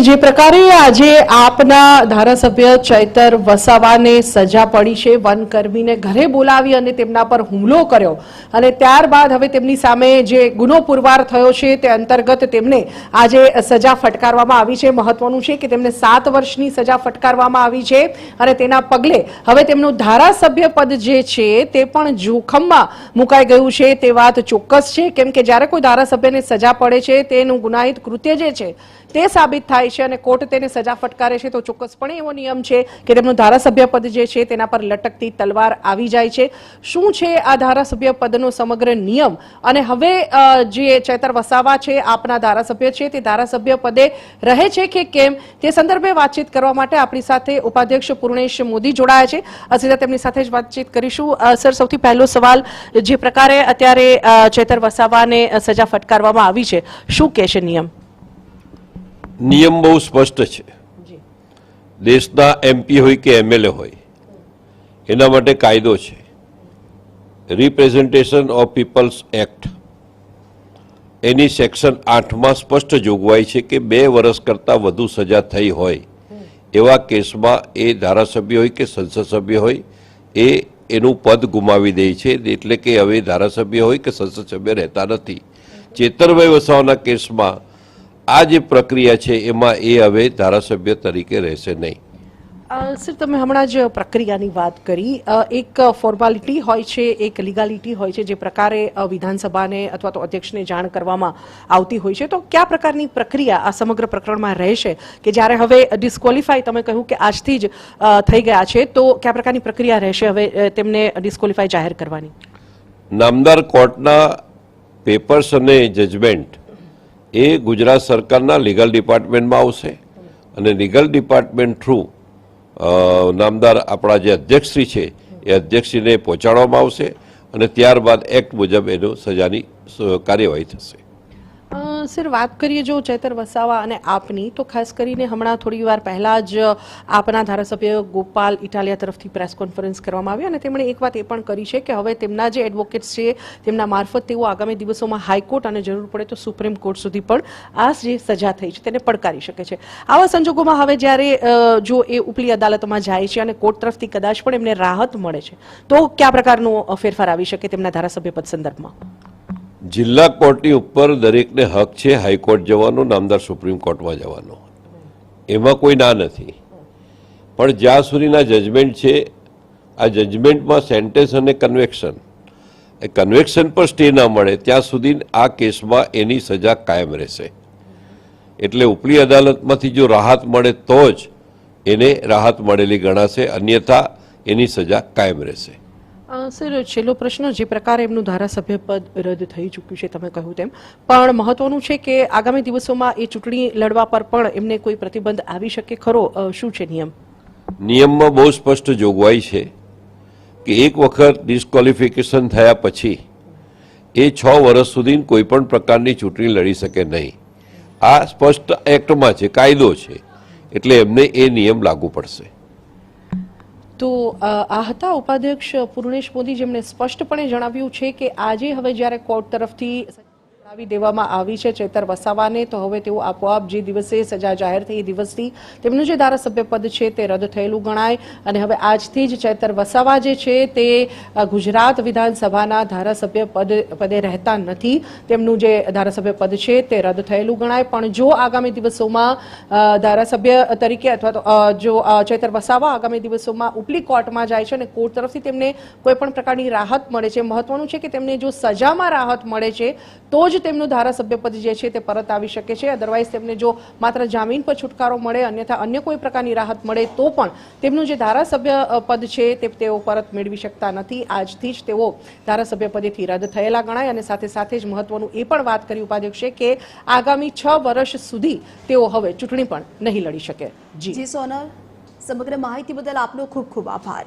જે પ્રકારે આજે આપના ધારાસભ્ય ચૈતર વસાવાને સજા પડી છે, વનકર્મીને ઘરે બોલાવી અને તેમના પર હુમલો કર્યો અને ત્યારબાદ હવે તેમની સામે જે ગુનો પુરવાર થયો છે તે અંતર્ગત તેમને આજે સજા ફટકારવામાં આવી છે। મહત્વનું છે કે તેમને 7 વર્ષની સજા ફટકારવામાં આવી છે અને તેના પગલે હવે તેમનું ધારાસભ્ય પદ જે છે તે પણ જોખમમાં મુકાઈ ગયું છે તે વાત ચોક્કસ છે, કેમ કે જ્યારે કોઈ ધારાસભ્યને સજા પડે છે તેનું ગુનાહિત કૃત્ય જે છે તે સાબિત થાય છે અને કોર્ટ તેને સજા ફટકારે છે તો ચોક્કસપણે એવો નિયમ છે કે તેમનું ધારાસભ્ય પદ જે છે તેના પર લટકતી તલવાર આવી જાય છે। શું છે આ ધારાસભ્ય પદનો સમગ્ર નિયમ અને હવે જે ચૈતર વસાવા છે આપના ધારાસભ્ય છે તે ધારાસભ્ય પદે રહે છે કે કેમ તે સંદર્ભે વાતચીત કરવા માટે આપણી સાથે ઉપાધ્યક્ષ પૂર્ણેશ મોદી જોડાયા છે। સીધા તેમની સાથે જ વાતચીત કરીશું। સર, સૌથી પહેલો સવાલ, જે પ્રકારે અત્યારે ચૈતર વસાવાને સજા ફટકારવામાં આવી છે, શું કહેશે નિયમ? નિયમ બહુ સ્પષ્ટ છે। દેશના એમપી હોય કે એમએલએ હોય એના માટે કાયદો છે, રિપ્રેઝન્ટેશન ઓફ પીપલ્સ એક્ટ। એની સેક્શન 8માં સ્પષ્ટ જોગવાઈ છે કે 2 વર્ષ કરતાં વધુ સજા થઈ હોય એવા કેસમાં એ ધારાસભ્ય હોય કે સંસદ સભ્ય હોય એનું પદ ગુમાવી દે છે, એટલે કે હવે ધારાસભ્ય હોય કે સંસદ સભ્ય રહેતા નથી। ચેતરભાઈ વસાવાના કેસમાં આ જે પ્રક્રિયા છે એમાં એ હવે ધારાસભ્ય તરીકે રહેશે નહીં। સર, તમે હમણાં જ પ્રક્રિયાની વાત કરી, એક ફોર્માલિટી હોય છે, એક લીગાલિટી હોય છે, જે પ્રકારે વિધાનસભાને અથવા તો અધ્યક્ષને જાણ કરવામાં આવતી હોય છે, તો કયા પ્રકારની પ્રક્રિયા આ સમગ્ર પ્રકરણમાં રહેશે કે જ્યારે હવે ડિસ્ક્વોલિફાય, તમે કહ્યું કે આજથી જ થઈ ગયા છે, તો કયા પ્રકારની પ્રક્રિયા રહેશે હવે તેમને ડિસ્ક્વોલિફાય જાહેર કરવાની? નામદાર કોર્ટના પેપર્સ અને જજમેન્ટ એ ગુજરાત સરકારના લીગલ ડિપાર્ટમેન્ટમાં આવશે અને લીગલ ડિપાર્ટમેન્ટ થ્રુ નામદાર આપણા જે અધ્યક્ષશ્રી છે એ અધ્યક્ષશ્રીને પહોંચાડવામાં આવશે અને ત્યારબાદ એક્ટ મુજબ એનો સજાની કાર્યવાહી થશે। સર, વાત કરીએ જો ચૈતર વસાવા અને આપની, તો ખાસ કરીને હમણાં થોડી વાર પહેલાં જ આપના ધારાસભ્ય ગોપાલ ઇટાલિયા તરફથી પ્રેસ કોન્ફરન્સ કરવામાં આવી અને તેમણે એક વાત એ પણ કરી છે કે હવે તેમના જે એડવોકેટ્સ છે તેમના મારફત તેઓ આગામી દિવસોમાં હાઈકોર્ટ અને જરૂર પડે તો સુપ્રીમ કોર્ટ સુધી પણ આ જે સજા થઈ છે તેને પડકારી શકે છે। આવા સંજોગોમાં હવે જ્યારે જો એ ઉપલી અદાલતમાં જાય છે અને કોર્ટ તરફથી કદાચ પણ એમને રાહત મળે છે તો કયા પ્રકારનો ફેરફાર આવી શકે તેમના ધારાસભ્ય પદ સંદર્ભમાં? જિલ્લા કોર્ટની ઉપર દરેકને હક છે હાઈકોર્ટ જવાનો, નામદાર સુપ્રીમ કોર્ટમાં જવાનો, એમાં કોઈ ના નથી। પણ જ્યાં સુધીના જજમેન્ટ છે, આ જજમેન્ટમાં સેન્ટેન્સ અને કન્વેક્શન પર સ્ટે ના મળે ત્યાં સુધી આ કેસમાં એની સજા કાયમ રહેશે। એટલે ઉપલી અદાલતમાંથી જો રાહત મળે તો જ એને રાહત મળેલી ગણાશે, અન્યથા એની સજા કાયમ રહેશે। સર, છેલ્લો પ્રશ્ન, જે પ્રકારે એમનું ધારાસભ્ય પદ રદ થઈ ચૂક્યું છે તમે કહ્યું તેમ, પણ મહત્વનું છે કે આગામી દિવસોમાં એ ચૂંટણી લડવા પર પણ એમને કોઈ પ્રતિબંધ આવી શકે ખરો? શું છે નિયમ? નિયમમાં બહુ સ્પષ્ટ જોગવાઈ છે કે એક વખત ડિસ્ક્વોલિફિકેશન થયા પછી એ 6 વર્ષ સુધી કોઈ પણ પ્રકારની ચૂંટણી લડી શકે નહીં। આ સ્પષ્ટ એક્ટમાં છે, કાયદો છે, એટલે એમને એ નિયમ લાગુ પડશે। તો આ હતા ઉપાધ્યક્ષ પૂર્ણેશ મોદી, જેમણે સ્પષ્ટપણે જણાવ્યું છે કે આજે હવે જ્યારે કોર્ટ તરફથી આવી દેવામાં આવી છે ચૈતર વસાવાને, તો હવે તેઓ આપોઆપ જે દિવસે સજા જાહેર થઈ એ દિવસથી તેમનું જે ધારાસભ્ય પદ છે તે રદ થયેલું ગણાય અને હવે આજથી જ ચૈતર વસાવા જે છે તે ગુજરાત વિધાનસભાના ધારાસભ્ય પદે રહેતા નથી, તેમનું જે ધારાસભ્ય પદ છે તે રદ થયેલું ગણાય। પણ જો આગામી દિવસોમાં ધારાસભ્ય તરીકે અથવા તો જો ચૈતર વસાવા આગામી દિવસોમાં ઉપલી કોર્ટમાં જાય છે અને કોર્ટ તરફથી તેમને કોઈ પણ પ્રકારની રાહત મળે છે, મહત્વનું છે કે તેમને જો સજામાં રાહત મળે છે તો જ તેમનું ધારાસભ્ય પદ જે છે તે પરત આવી શકે છે। અધરવાઇઝ તેમને જો માત્ર જામીન પર છુટકારો મળે, અન્યથા અન્ય કોઈ પ્રકારની રાહત મળે તો પણ તેમનું જે ધારાસભ્ય પદ છે તે તેઓ પરત મેળવી શકતા નથી। આજથી જ તેઓ ધારાસભ્ય પદેથી રદ થયેલા ગણાય અને સાથે સાથે જ મહત્વનું એ પણ વાત કરી ઉપાધ્યક્ષે કે આગામી 6 વર્ષ સુધી તેઓ હવે ચૂંટણી પણ નહીં લડી શકે। જી સોનલ, સમગ્ર માહિતી બદલ આપનો ખૂબ ખૂબ આભાર।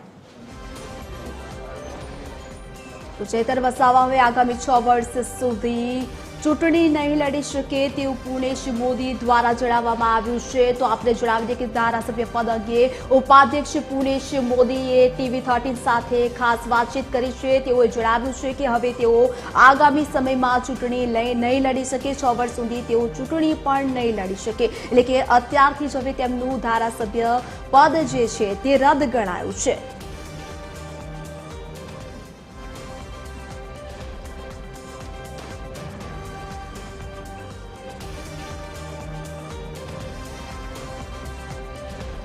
તો ચૈતર વસાવા હવે આગામી 6 વર્ષ સુધી ચૂંટણી નહીં લડી શકે તેવું પૂર્ણેશ મોદી દ્વારા જણાવવામાં આવ્યું છે. તો આપણે જણાવી દઈએ કે ધારાસભ્ય પદ અંગે ઉપાધ્યક્ષ પૂર્ણેશ મોદીએ TV13 સાથે ખાસ વાતચીત કરી છે. તેઓએ જણાવ્યું છે કે હવે તેઓ આગામી સમયમાં ચૂંટણી નહીં લડી શકે. 6 વર્ષ સુધી તેઓ ચૂંટણી પણ નહીં લડી શકે. એટલે કે અત્યારથી જ હવે તેમનું ધારાસભ્ય પદ જે છે તે રદ ગણાયું છે.